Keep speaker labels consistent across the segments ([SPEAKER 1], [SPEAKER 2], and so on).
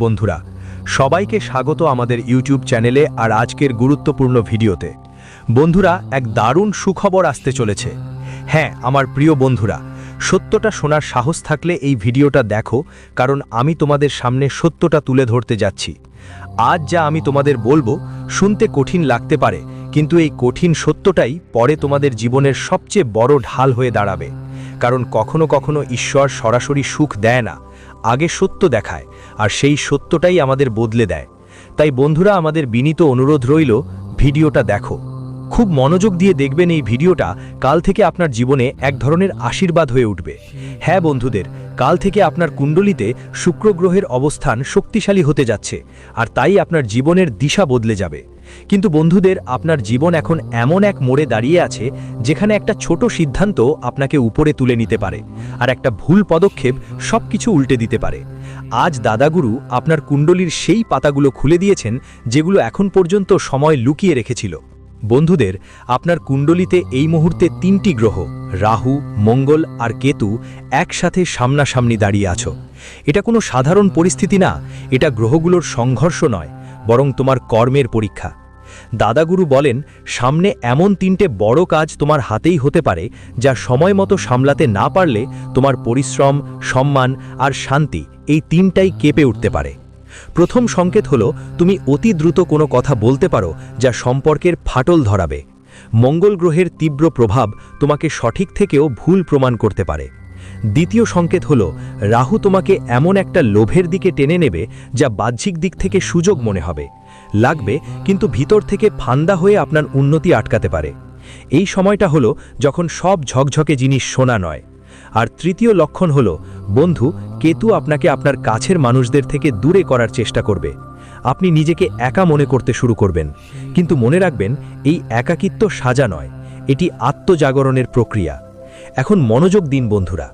[SPEAKER 1] বন্ধুরা, সবাইকে স্বাগত আমাদের ইউটিউব চ্যানেলে আর আজকের গুরুত্বপূর্ণ ভিডিওতে। বন্ধুরা, এক দারুণ সুখবর আসতে চলেছে। হ্যাঁ, আমার প্রিয় বন্ধুরা, সত্যটা শোনার সাহস থাকলে এই ভিডিওটা দেখো, কারণ আমি তোমাদের সামনে সত্যটা তুলে ধরতে যাচ্ছি। আজ যা আমি তোমাদের বলবো শুনতে কঠিন লাগতে পারে, কিন্তু এই কঠিন সত্যটাই পরে তোমাদের জীবনের সবচেয়ে বড় ঢাল হয়ে দাঁড়াবে। কারণ কখনো কখনো ঈশ্বর সরাসরি সুখ দেয় না, আগে সত্য দেখায়, আর সেই সত্যটাই আমাদের বদলে দেয়। তাই বন্ধুরা, আমাদের বিনীত অনুরোধ রইল, ভিডিওটা দেখো, খুব মনোযোগ দিয়ে দেখবেন। এই ভিডিওটা কাল থেকে আপনার জীবনে এক ধরনের আশীর্বাদ হয়ে উঠবে। হ্যাঁ বন্ধুদের, কাল থেকে আপনার কুণ্ডলিতে শুক্র গ্রহের অবস্থান শক্তিশালী হতে যাচ্ছে, আর তাই আপনার জীবনের দিশা বদলে যাবে। কিন্তু বন্ধুদের, আপনার জীবন এখন এমন এক মোড়ে দাঁড়িয়ে আছে যেখানে একটা ছোট সিদ্ধান্ত আপনাকে উপরে তুলে নিতে পারে, আর একটা ভুল পদক্ষেপ সবকিছু উল্টে দিতে পারে। আজ দাদাগুরু আপনার কুণ্ডলীর সেই পাতাগুলো খুলে দিয়েছেন যেগুলো এখন পর্যন্ত সময় লুকিয়ে রেখেছিল। বন্ধুদের, আপনার কুণ্ডলিতে এই মুহূর্তে 3টি গ্রহ রাহু, মঙ্গল আর কেতু একসাথে সামনাসামনি দাঁড়িয়ে আছো। এটা কোনো সাধারণ পরিস্থিতি না, এটা গ্রহগুলোর সংঘর্ষ নয়, বরং তোমার কর্মের পরীক্ষা। দাদাগুরু বলেন, সামনে এমন 3টে বড় কাজ তোমার হাতেই হতে পারে, যা সময় মতো সামলাতে না পারলে তোমার পরিশ্রম, সম্মান আর শান্তি এই 3টাই কেঁপে উঠতে পারে। প্রথম সংকেত হলো, তুমি অতি দ্রুত কোনো কথা বলতে পারো যা সম্পর্কের ফাটল ধরাবে। মঙ্গল গ্রহের তীব্র প্রভাব তোমাকে সঠিক থেকেও ভুল প্রমাণ করতে পারে। দ্বিতীয় সংকেত হলো, রাহু তোমাকে এমন একটা লোভের দিকে টেনে নেবে যা বাহ্যিক দিক থেকে সুযোগ মনে হবে লাগবে, কিন্তু ভিতর থেকে ফান্দা হয়ে আপনার উন্নতি আটকাতে পারে। এই সময়টা হলো যখন সব ঝকঝকে জিনিস সোনা নয়। আর তৃতীয় লক্ষণ হলো, বন্ধু, কেতু আপনাকে আপনার কাছের মানুষদের থেকে দূরে করার চেষ্টা করবে। আপনি নিজেকে একা মনে করতে শুরু করবেন, কিন্তু মনে রাখবেন, এই একাকিত্ব সাজা নয়, এটি আত্মজাগরণের প্রক্রিয়া। এখন মনোযোগ দিন বন্ধুরা,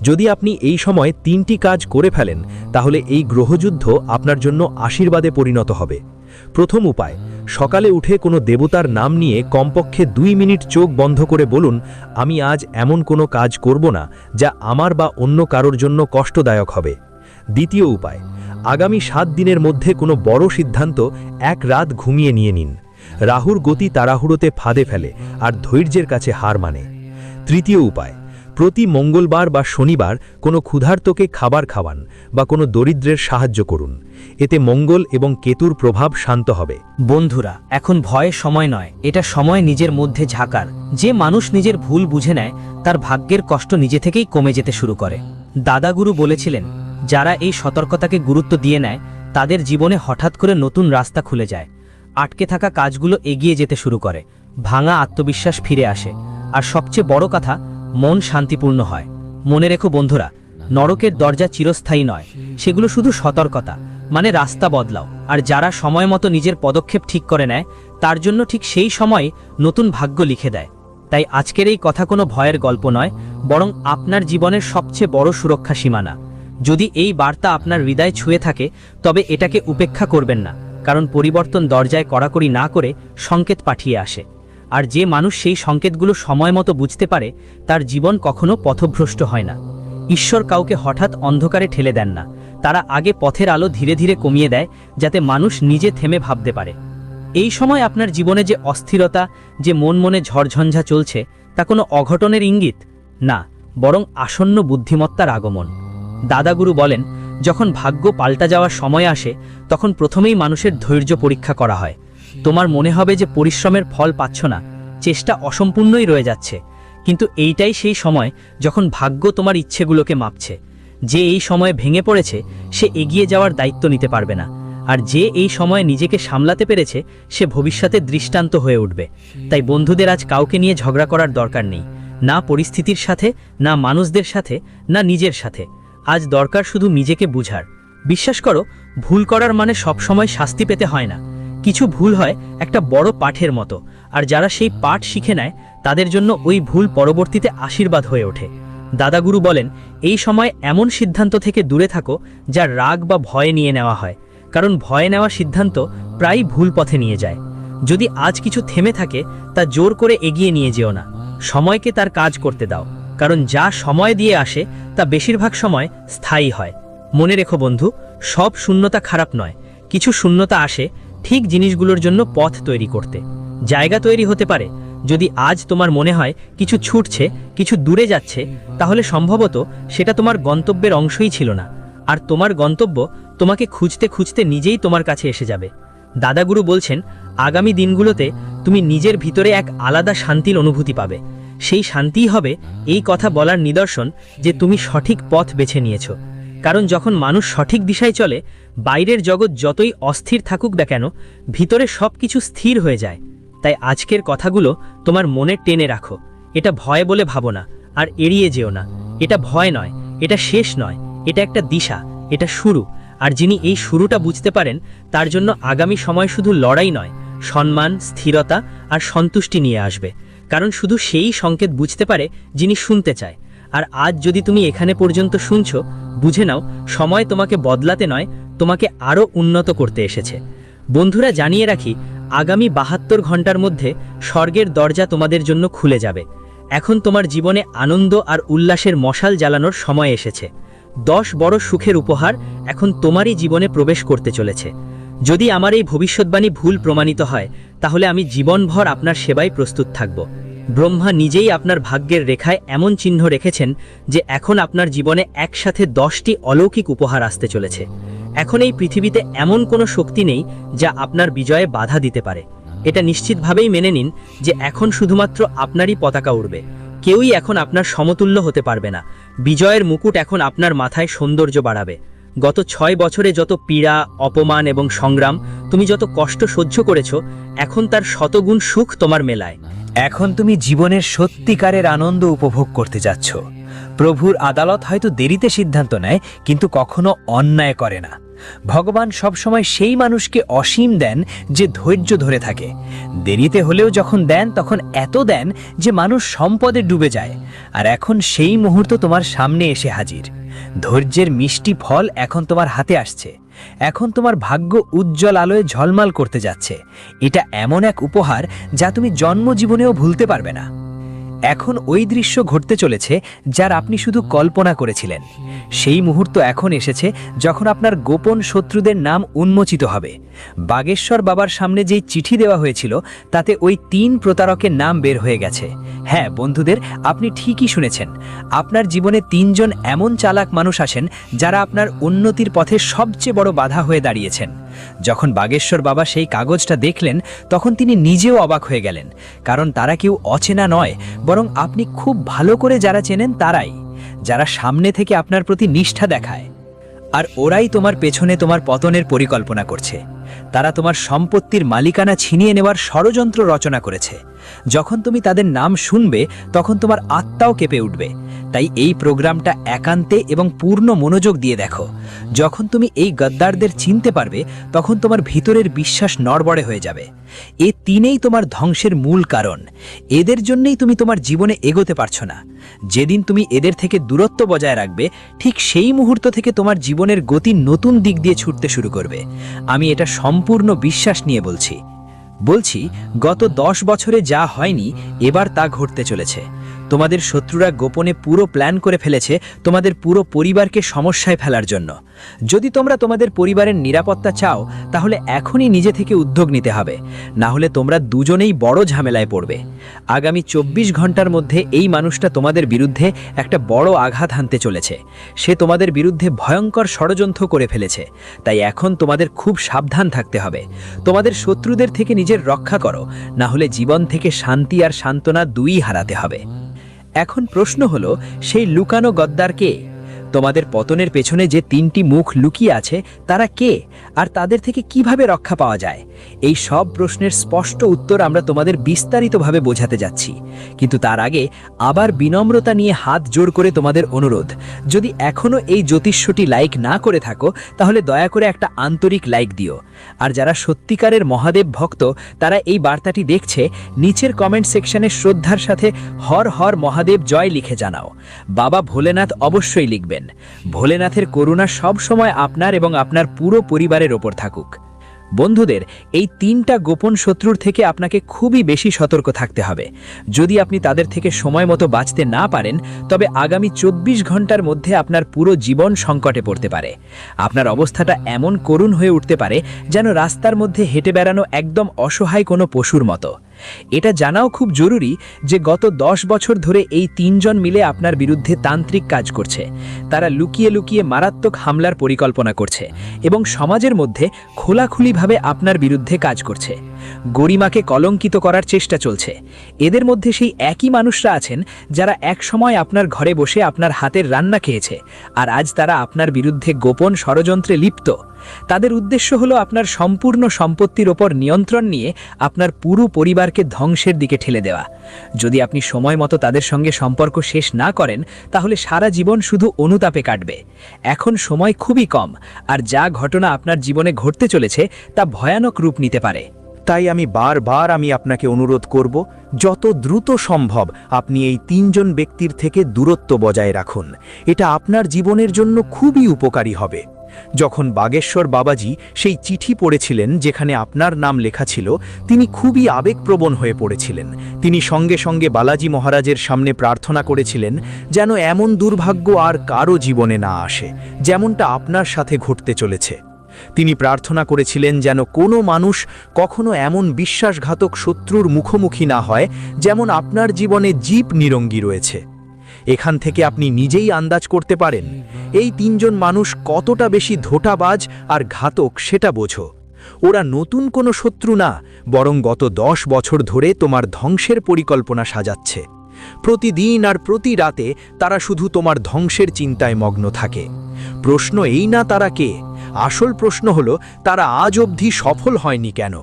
[SPEAKER 1] যদি আপনি এই সময় 3টি কাজ করে ফেলেন, তাহলে এই গ্রহযুদ্ধ আপনার জন্য আশীর্বাদে পরিণত হবে। প্রথম উপায়, সকালে উঠে কোনো দেবতার নাম নিয়ে কমপক্ষে 2 মিনিট চোখ বন্ধ করে বলুন, আমি আজ এমন কোনো কাজ করব না যা আমার বা অন্য কারোর জন্য কষ্টদায়ক হবে। দ্বিতীয় উপায়, আগামী 7 দিনের মধ্যে কোনো বড় সিদ্ধান্ত এক রাত ঘুমিয়ে নিয়ে নিন। রাহুর গতি তাড়াহুড়োতে ফাঁদে ফেলে আর ধৈর্যের কাছে হার মানে। তৃতীয় উপায়, প্রতি মঙ্গলবার বা শনিবার কোনো ক্ষুধার্তকে খাবার খাওয়ান বা কোনো দরিদ্রের সাহায্য করুন। এতে মঙ্গল এবং কেতুর প্রভাব শান্ত হবে।
[SPEAKER 2] বন্ধুরা, এখন ভয়ের সময় নয়, এটা সময় নিজের মধ্যে ঝাঁকার। যে মানুষ নিজের ভুল বুঝে নেয়, তার ভাগ্যের কষ্ট নিজে থেকেই কমে যেতে শুরু করে। দাদাগুরু বলেছিলেন, যারা এই সতর্কতাকে গুরুত্ব দিয়ে নেয়, তাদের জীবনে হঠাৎ করে নতুন রাস্তা খুলে যায়। আটকে থাকা কাজগুলো এগিয়ে যেতে শুরু করে, ভাঙা আত্মবিশ্বাস ফিরে আসে, আর সবচেয়ে বড় কথা, মন শান্তিপূর্ণ হয়। মনে রেখো বন্ধুরা, নরকের দরজা চিরস্থায়ী নয়, সেগুলো শুধু সতর্কতা, মানে রাস্তা বদলাও। আর যারা সময় মতো নিজের পদক্ষেপ ঠিক করে নেয়, তার জন্য ঠিক সেই সময় নতুন ভাগ্য লিখে দেয়। তাই আজকের এই কথা কোনো ভয়ের গল্প নয়, বরং আপনার জীবনের সবচেয়ে বড় সুরক্ষা সীমানা। যদি এই বার্তা আপনার হৃদয় ছুঁয়ে থাকে, তবে এটাকে উপেক্ষা করবেন না, কারণ পরিবর্তন দরজায় কড়াকড়ি না করে সংকেত পাঠিয়ে আসে। আর যে মানুষ সেই সংকেতগুলো সময় মতো বুঝতে পারে, তার জীবন কখনো পথভ্রষ্ট হয় না। ঈশ্বর কাউকে হঠাৎ অন্ধকারে ঠেলে দেন না, তারা আগে পথের আলো ধীরে ধীরে কমিয়ে দেয়, যাতে মানুষ নিজে থেমে ভাবতে পারে। এই সময় আপনার জীবনে যে অস্থিরতা, যে মনে ঝড়ঝঞ্ঝা চলছে, তা কোনো অঘটনের ইঙ্গিত না, বরং আসন্ন বুদ্ধিমত্তার আগমন। দাদাগুরু বলেন, যখন ভাগ্য পাল্টা যাওয়ার সময় আসে, তখন প্রথমেই মানুষের ধৈর্য পরীক্ষা করা হয়। তোমার মনে হবে যে পরিশ্রমের ফল পাচ্ছ না, চেষ্টা অসম্পূর্ণই রয়ে যাচ্ছে, কিন্তু এইটাই সেই সময় যখন ভাগ্য তোমার ইচ্ছেগুলোকে মাপছে। যে এই সময়ে ভেঙে পড়েছে, সে এগিয়ে যাওয়ার দায়িত্ব নিতে পারবে না, আর যে এই সময়ে নিজেকে সামলাতে পেরেছে, সে ভবিষ্যতে দৃষ্টান্ত হয়ে উঠবে। তাই বন্ধুদের, আজ কাউকে নিয়ে ঝগড়া করার দরকার নেই, না পরিস্থিতির সাথে, না মানুষদের সাথে, না নিজের সাথে। আজ দরকার শুধু নিজেকে বুঝার। বিশ্বাস করো, ভুল করার মানে সবসময় শাস্তি পেতে হয় না। কিছু ভুল হয় একটা বড় পাঠের মতো, আর যারা সেই পাঠ শিখে নেয়, তাদের জন্য ওই ভুল পরবর্তীতে আশীর্বাদ হয়ে ওঠে। দাদাগুরু বলেন, এই সময় এমন সিদ্ধান্ত থেকে দূরে থাকো যা রাগ বা ভয়ে নিয়ে নেওয়া হয়, কারণ ভয়ে নেওয়া সিদ্ধান্ত প্রায়ই ভুল পথে নিয়ে যায়। যদি আজ কিছু থেমে থাকে, তা জোর করে এগিয়ে নিয়ে যেও না, সময়কে তার কাজ করতে দাও, কারণ যা সময় দিয়ে আসে তা বেশিরভাগ সময় স্থায়ী হয়। মনে রেখো বন্ধু, সব শূন্যতা খারাপ নয়, কিছু শূন্যতা আসে ঠিক জিনিসগুলোর জন্য পথ তৈরি করতে। জায়গা তৈরি হতে পারে। যদি আজ তোমার মনে হয় কিছু ছুটছে, কিছু দূরে যাচ্ছে, তাহলে সম্ভবত সেটা তোমার গন্তব্যের অংশই ছিল না, আর তোমার গন্তব্য তোমাকে খুঁজতে খুঁজতে নিজেই তোমার কাছে এসে যাবে। দাদাগুরু বলছেন, আগামী দিনগুলোতে তুমি নিজের ভিতরে এক আলাদা শান্তির অনুভূতি পাবে। সেই শান্তিই হবে এই কথা বলার নিদর্শন যে তুমি সঠিক পথ বেছে নিয়েছো। কারণ যখন মানুষ সঠিক দিশায় চলে, বাইরের জগৎ যতই অস্থির থাকুক না কেন, ভিতরে সব কিছু স্থির হয়ে যায়। তাই আজকের কথাগুলো তোমার মনে টেনে রাখো। এটা ভয় বলে ভাবো না, আর এড়িয়ে যেও না। এটা ভয় নয়, এটা শেষ নয়, এটা একটা দিশা, এটা শুরু। আর যিনি এই শুরুটা বুঝতে পারেন, তার জন্য আগামী সময় শুধু লড়াই নয়, সম্মান, স্থিরতা আর সন্তুষ্টি নিয়ে আসবে। কারণ শুধু সেই সংকেত বুঝতে পারে যিনি শুনতে চায়। আর আজ যদি তুমি এখানে পর্যন্ত শুনছো, বুঝে নাও সময় তোমাকে বদলাতে নয়, তোমাকে আরও উন্নত করতে এসেছে। বন্ধুরা, জানিয়ে রাখি, আগামী 72 ঘন্টার মধ্যে স্বর্গের দরজা তোমাদের জন্য খুলে যাবে। এখন তোমার জীবনে আনন্দ আর উল্লাসের মশাল জ্বালানোর সময় এসেছে। 10 বড় সুখের উপহার এখন তোমারই জীবনে প্রবেশ করতে চলেছে। যদি আমার এই ভবিষ্যৎবাণী ভুল প্রমাণিত হয়, তাহলে আমি জীবনভর আপনার সেবায় প্রস্তুত থাকব। ব্রহ্মা নিজেই আপনার ভাগ্যের রেখায় এমন চিহ্ন রেখেছেন যে এখন আপনার জীবনে একসাথে 10টি অলৌকিক উপহার আসতে চলেছে। এখন এই পৃথিবীতে এমন কোনো শক্তি নেই যা আপনার বিজয়ে বাধা দিতে পারে। এটা নিশ্চিতভাবেই মেনে নিন যে এখন শুধুমাত্র আপনারই পতাকা উড়বে। কেউই এখন আপনার সমতুল্য হতে পারবে না। বিজয়ের মুকুট এখন আপনার মাথায় সৌন্দর্য বাড়াবে। গত 6 বছরে যত পীড়া, অপমান এবং সংগ্রাম, তুমি যত কষ্ট সহ্য করেছ, এখন তার শতগুণ সুখ তোমার মেলায়।
[SPEAKER 3] এখন তুমি জীবনের সত্যিকারের আনন্দ উপভোগ করতে যাচ্ছ। প্রভুর আদালত হয়তো দেরিতে সিদ্ধান্ত নেয়, কিন্তু কখনো অন্যায় করে না। ভগবান সবসময় সেই মানুষকে অসীম দেন যে ধৈর্য ধরে থাকে। দেরিতে হলেও যখন দেন, তখন এত দেন যে মানুষ সম্পদে ডুবে যায়। আর এখন সেই মুহূর্ত তোমার সামনে এসে হাজির। ধৈর্যের মিষ্টি ফল এখন তোমার হাতে আসছে। এখন তোমার ভাগ্য উজ্জ্বল আলোয় ঝলমল করতে যাচ্ছে। এটা এমন এক উপহার যা তুমি জন্মজীবনেও ভুলতে পারবে না। এখন ওই দৃশ্য ঘটতে চলেছে যার আপনি শুধু কল্পনা করেছিলেন। সেই মুহূর্ত এখন এসেছে যখন আপনার গোপন শত্রুদের নাম উন্মোচিত হবে। বাগেশ্বর বাবার সামনে যেই চিঠি দেওয়া হয়েছিল, তাতে ওই 3 প্রতারকের নাম বের হয়ে গেছে। হ্যাঁ বন্ধুদের, আপনি ঠিকই শুনেছেন। আপনার জীবনে 3 জন এমন চালাক মানুষ আসেন যারা আপনার উন্নতির পথে সবচেয়ে বড় বাধা হয়ে দাঁড়িয়েছেন। যখন বাগেশ্বর বাবা সেই কাগজটা দেখলেন, তখন তিনি নিজেও অবাক হয়ে গেলেন। কারণ তারা কেউ অচেনা নয়, বরং আপনি খুব ভালো করে যারা চেনেন তারাই, যারা সামনে থেকে আপনার প্রতি নিষ্ঠা দেখায়। আর ওরাই তোমার পেছনে তোমার পতনের পরিকল্পনা করছে। তারা তোমার সম্পত্তির মালিকানা ছিনিয়ে নেওয়ার ষড়যন্ত্র রচনা করেছে। যখন তুমি তাদের নাম শুনবে, তখন তোমার আত্মাও কেঁপে উঠবে। তাই এই প্রোগ্রামটা একান্তে এবং পূর্ণ মনোযোগ দিয়ে দেখো। যখন তুমি এই গদ্দারদের চিনতে পারবে, তখন তোমার ভিতরের বিশ্বাস নড়বড়ে হয়ে যাবে। এ 3ই তোমার ধ্বংসের মূল কারণ। এদের জন্যই তুমি তোমার জীবনে এগোতে পারছো না। যেদিন তুমি এদের থেকে দূরত্ব বজায় রাখবে, ঠিক সেই মুহূর্ত থেকে তোমার জীবনের গতি নতুন দিক দিয়ে ছুটতে শুরু করবে। আমি এটা সম্পূর্ণ বিশ্বাস নিয়ে বলছি গত 10 বছরে যা হয়নি, এবার তা ঘটতে চলেছে। তোমাদের শত্রুরা গোপনে পুরো প্ল্যান করে ফেলেছে তোমাদের পুরো পরিবারকে সমস্যায় ফেলার জন্য। যদি তোমরা তোমাদের পরিবারের নিরাপত্তা চাও, তাহলে এখনই নিজে থেকে উদ্যোগ নিতে হবে, না হলে তোমরা দুজনেই বড় ঝামেলায় পড়বে। আগামী 24 ঘন্টার মধ্যে এই মানুষটা তোমাদের বিরুদ্ধে একটা বড় আঘাত হানতে চলেছে। সে তোমাদের বিরুদ্ধে ভয়ঙ্কর ষড়যন্ত্র করে ফেলেছে। তাই এখন তোমাদের খুব সাবধান থাকতে হবে। তোমাদের শত্রুদের থেকে নিজের রক্ষা করো, না হলে জীবন থেকে শান্তি আর সান্ত্বনা দুইই হারাতে হবে। এখন প্রশ্ন হলো, সেই লুকানো গদ্দার কে? তোমাদের পতনের পেছনে যে 3টি মুখ লুকিয়ে আছে, তারা কে? আর তাদের থেকে কিভাবে রক্ষা পাওয়া যায়? এই সব প্রশ্নের স্পষ্ট উত্তর আমরা তোমাদের বিস্তারিতভাবে বোঝাতে যাচ্ছি। কিন্তু তার আগে আবার বিনম্রতা নিয়ে হাত জোড় করে তোমাদের অনুরোধ, যদি এখনও এই জ্যোতিষ্যটি লাইক না করে থাকো, তাহলে দয়া করে একটা আন্তরিক লাইক দিও। আর যারা সত্যিকারের মহাদেব ভক্ত, তারা এই বার্তাটি দেখছে, নিচের কমেন্ট সেকশনে শ্রদ্ধার সাথে হর হর মহাদেব জয় লিখে জানাও। বাবা ভোলেনাথ অবশ্যই লিখবেন। ভোলেনাথের করুণা সব সময় আপনার এবং আপনার পুরো পরিবারের ওপর থাকুক। বন্ধুদের, এই 3টা গোপন শত্রুর থেকে আপনাকে খুবই বেশি সতর্ক থাকতে হবে। যদি আপনি তাদের থেকে সময় মতো বাঁচতে না পারেন, তবে আগামী 24 ঘন্টার মধ্যে আপনার পুরো জীবন সংকটে পড়তে পারে। আপনার অবস্থাটা এমন করুণ হয়ে উঠতে পারে যেন রাস্তার মধ্যে হেঁটে বেড়ানো একদম অসহায় কোনো পশুর মতো। এটা জানাও খুব জরুরি যে গত 10 বছর ধরে এই 3 জন মিলে আপনার বিরুদ্ধে তান্ত্রিক কাজ করছে। তারা লুকিয়ে লুকিয়ে মারাত্মক হামলার পরিকল্পনা করছে এবং সমাজের মধ্যে খোলাখুলিভাবে আপনার বিরুদ্ধে কাজ করছে। গরিমাকে কলঙ্কিত করার চেষ্টা চলছে। এদের মধ্যে সেই একই মানুষরা আছেন যারা একসময় আপনার ঘরে বসে আপনার হাতের রান্না খেয়েছে, আর আজ তারা আপনার বিরুদ্ধে গোপন ষড়যন্ত্রে লিপ্ত। তাদের উদ্দেশ্য হলো আপনার সম্পূর্ণ সম্পত্তির ওপর নিয়ন্ত্রণ নিয়ে আপনার পুরো পরিবারকে ধ্বংসের দিকে ঠেলে দেওয়া। যদি আপনি সময় মতো তাদের সঙ্গে সম্পর্ক শেষ না করেন, তাহলে সারা জীবন শুধু অনুতাপে কাটবে। এখন সময় খুবই কম, আর যা ঘটনা আপনার জীবনে ঘটতে চলেছে তা ভয়ানক রূপ নিতে পারে।
[SPEAKER 1] তাই আমি বারবার আপনাকে অনুরোধ করব, যত দ্রুত সম্ভব আপনি এই 3 জন ব্যক্তির থেকে দূরত্ব বজায় রাখুন। এটা আপনার জীবনের জন্য খুবই উপকারী হবে। যখন বাগেশ্বর বাবাজি সেই চিঠি পড়েছিলেন যেখানে আপনার নাম লেখা ছিল, তিনি খুবই আবেগপ্রবণ হয়ে পড়েছিলেন। তিনি সঙ্গে সঙ্গে বালাজি মহারাজের সামনে প্রার্থনা করেছিলেন যেন এমন দুর্ভাগ্য আর কারো জীবনে না আসে যেমনটা আপনার সাথে ঘটতে চলেছে। তিনি প্রার্থনা করেছিলেন যেন কোনো মানুষ কখনো এমন বিশ্বাসঘাতক শত্রুর মুখোমুখি না হয় যেমন আপনার জীবনে জীব নিরঙ্গী রয়েছে। এখান থেকে আপনি নিজেই আন্দাজ করতে পারেন এই 3 জন মানুষ কতটা বেশি ধোঁটাবাজ আর ঘাতক সেটা বোঝো। ওরা নতুন কোনো শত্রু না, বরং গত 10 বছর ধরে তোমার ধ্বংসের পরিকল্পনা সাজাচ্ছে। প্রতিদিন আর প্রতি রাতে তারা শুধু তোমার ধ্বংসের চিন্তায় মগ্ন থাকে। প্রশ্ন এই না তারা কে, আসল প্রশ্ন হলো তারা আজ অবধি সফল হয়নি কেন।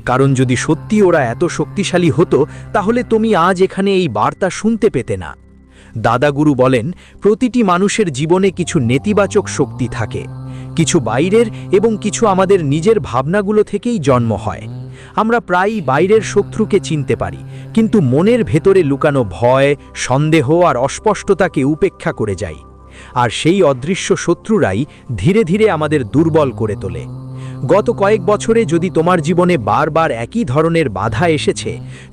[SPEAKER 1] কারণ যদি সত্যি ওরা এত শক্তিশালী হতো, তাহলে তুমি আজ এখানে এই বার্তা শুনতে পেতে না। দাদাগুরু বলেন, প্রতিটি মানুষের জীবনে কিছু নেতিবাচক শক্তি থাকে, কিছু বাইরের এবং কিছু আমাদের নিজের ভাবনাগুলো থেকেই জন্ম হয়। আমরা প্রায়ই বাইরের শত্রুকে চিনতে পারি, কিন্তু মনের ভেতরে লুকানো ভয়, সন্দেহ আর অস্পষ্টতাকে উপেক্ষা করে যাই। আর সেই অদৃশ্য শত্রুরাই ধীরে ধীরে আমাদের দুর্বল করে তোলে। গত কয়েক বছরে যদি তোমার জীবনে বারবার একই ধরনের বাধা এসেছে,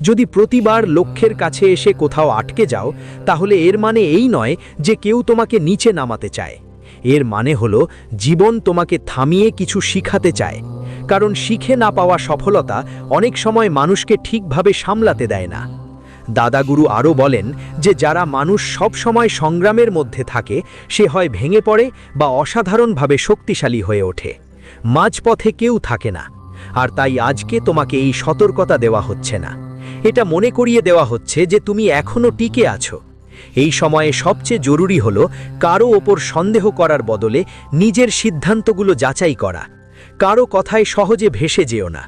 [SPEAKER 1] যদি প্রতিবার লক্ষ্যের কাছে এসে কোথাও আটকে যাও, তাহলে এর মানে এই নয় যে কেউ তোমাকে নিচে নামাতে চায়। এর মানে হলো জীবন তোমাকে থামিয়ে কিছু শিখাতে চায়। কারণ শিখে না পাওয়া সফলতা অনেক সময় মানুষকে ঠিকভাবে সামলাতে দেয় না। দাদাগুরু আরও বলেন যে যারা মানুষ সব সময় সংগ্রামের মধ্যে থাকে, সে হয় ভেঙে পড়ে বা অসাধারণভাবে শক্তিশালী হয়ে ওঠে। মাঝপথে কেউ থাকে না। আর তাই আজকে তোমাকে এই সতর্কতা দেওয়া হচ্ছে না, এটা মনে করিয়ে দেওয়া হচ্ছে যে তুমি এখনো টিকে আছো। এই সময়ে সবচেয়ে জরুরি হলো কারো ওপর সন্দেহ করার বদলে নিজের সিদ্ধান্তগুলো যাচাই করা। কারো কথায় সহজে ভেসে যেও না।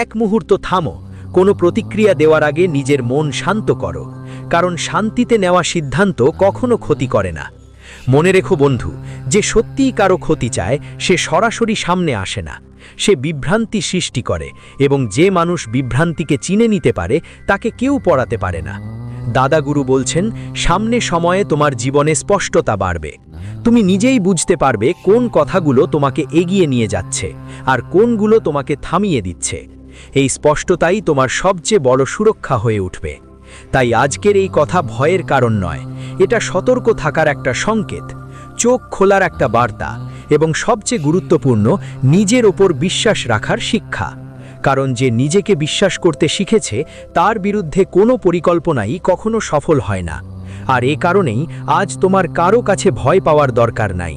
[SPEAKER 1] এক মুহূর্ত থামো, কোনো প্রতিক্রিয়া দেওয়ার আগে নিজের মন শান্ত করো, কারণ শান্তিতে নেওয়া সিদ্ধান্ত কখনো ক্ষতি করে না। মনে রেখো বন্ধু, যে সত্যিই কারো ক্ষতি চায় সে সরাসরি সামনে আসে না, সে বিভ্রান্তি সৃষ্টি করে, এবং যে মানুষ বিভ্রান্তিকে চিনে নিতে পারে তাকে কেউ পড়াতে পারে না। দাদাগুরু বলছেন, সামনে সময়ে তোমার জীবনে স্পষ্টতা বাড়বে। তুমি নিজেই বুঝতে পারবে কোন কথাগুলো তোমাকে এগিয়ে নিয়ে যাচ্ছে আর কোনগুলো তোমাকে থামিয়ে দিচ্ছে। এই স্পষ্টতাই তোমার সবচেয়ে বড় সুরক্ষা হয়ে উঠবে। তাই আজকের এই কথা ভয়ের কারণ নয়, এটা সতর্ক থাকার একটা সংকেত, চোখ খোলার একটা বার্তা, এবং সবচেয়ে গুরুত্বপূর্ণ নিজের ওপর বিশ্বাস রাখার শিক্ষা। কারণ যে নিজেকে বিশ্বাস করতে শিখেছে তার বিরুদ্ধে কোনো পরিকল্পনাই কখনো সফল হয় না। আর এ কারণেই আজ তোমার কারো কাছে ভয় পাওয়ার দরকার নাই।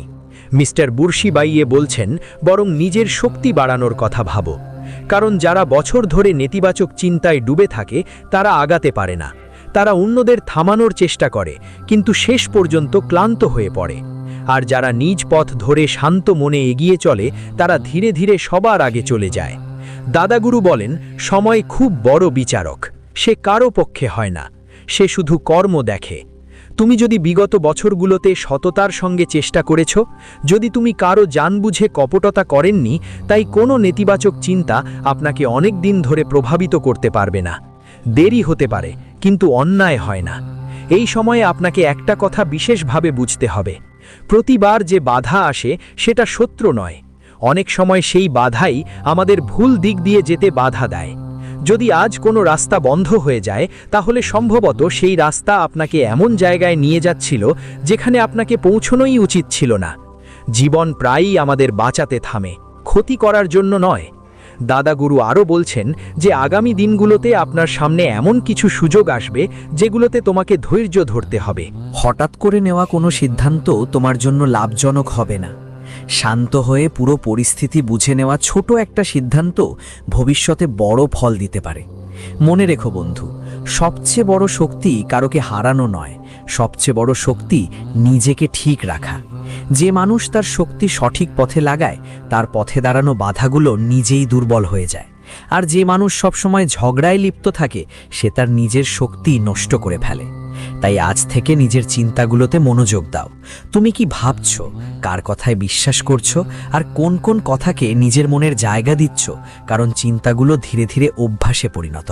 [SPEAKER 1] মিস্টার বুর্শিবাইয়ে বলছেন, বরং নিজের শক্তি বাড়ানোর কথা ভাবো। কারণ যারা বছর ধরে নেতিবাচক চিন্তায় ডুবে থাকে তারা আগাতে পারে না। তারা অন্যদের থামানোর চেষ্টা করে, কিন্তু শেষ পর্যন্ত ক্লান্ত হয়ে পড়ে। আর যারা নিজ পথ ধরে শান্ত মনে এগিয়ে চলে তারা ধীরে ধীরে সবার আগে চলে যায়। দাদাগুরু বলেন, সময় খুব বড় বিচারক, সে কারো পক্ষে হয় না, সে শুধু কর্ম দেখে। তুমি যদি বিগত বছরগুলোতে সততার সঙ্গে চেষ্টা করেছ, যদি তুমি কারো জানবুঝে কপটতা করেননি, তাই কোনো নেতিবাচক চিন্তা আপনাকে অনেক দিন ধরে প্রভাবিত করতে পারবে না। দেরি হতে পারে, কিন্তু অন্যায় হয় না। এই সময়ে আপনাকে একটা কথা বিশেষভাবে বুঝতে হবে, প্রতিবার যে বাধা আসে সেটা শত্রু নয়, অনেক সময় সেই বাধাই আমাদের ভুল দিক দিয়ে যেতে বাধা দেয়। যদি আজ কোনো রাস্তা বন্ধ হয়ে যায়, তাহলে সম্ভবত সেই রাস্তা আপনাকে এমন জায়গায় নিয়ে যাচ্ছিল যেখানে আপনাকে পৌঁছনোই উচিত ছিল না। জীবন প্রায়ই আমাদের বাঁচাতে থামে, ক্ষতি করার জন্য নয়। দাদাগুরু আরও বলছেন যে আগামী দিনগুলোতে আপনার সামনে এমন কিছু সুযোগ আসবে যেগুলোতে তোমাকে ধৈর্য ধরতে হবে।
[SPEAKER 4] হঠাৎ করে নেওয়া কোনো সিদ্ধান্ত তোমার জন্য লাভজনক হবে না। শান্ত হয়ে পুরো পরিস্থিতি বুঝে নেওয়া ছোট একটা সিদ্ধান্ত ভবিষ্যতে বড় ফল দিতে পারে। মনে রেখো বন্ধু, সবচেয়ে বড় শক্তি কারোকে হারানো নয়, সবচেয়ে বড় শক্তি নিজেকে ঠিক রাখা। যে মানুষ তার শক্তি সঠিক পথে লাগায়, তার পথে দাঁড়ানো বাধাগুলো নিজেই দুর্বল হয়ে যায়। আর যে মানুষ সবসময় ঝগড়ায় লিপ্ত থাকে, সে তার নিজের শক্তি নষ্ট করে ফেলে। তাই আজ থেকে নিজের চিন্তাগুলোতে মনোযোগ দাও। তুমি কি ভাবছো, কার কথায় বিশ্বাস করছো, আর কোন কোন কথাকে নিজের মনের জায়গা দিচ্ছ, কারণ চিন্তাগুলো ধীরে ধীরে অভ্যাসে পরিণত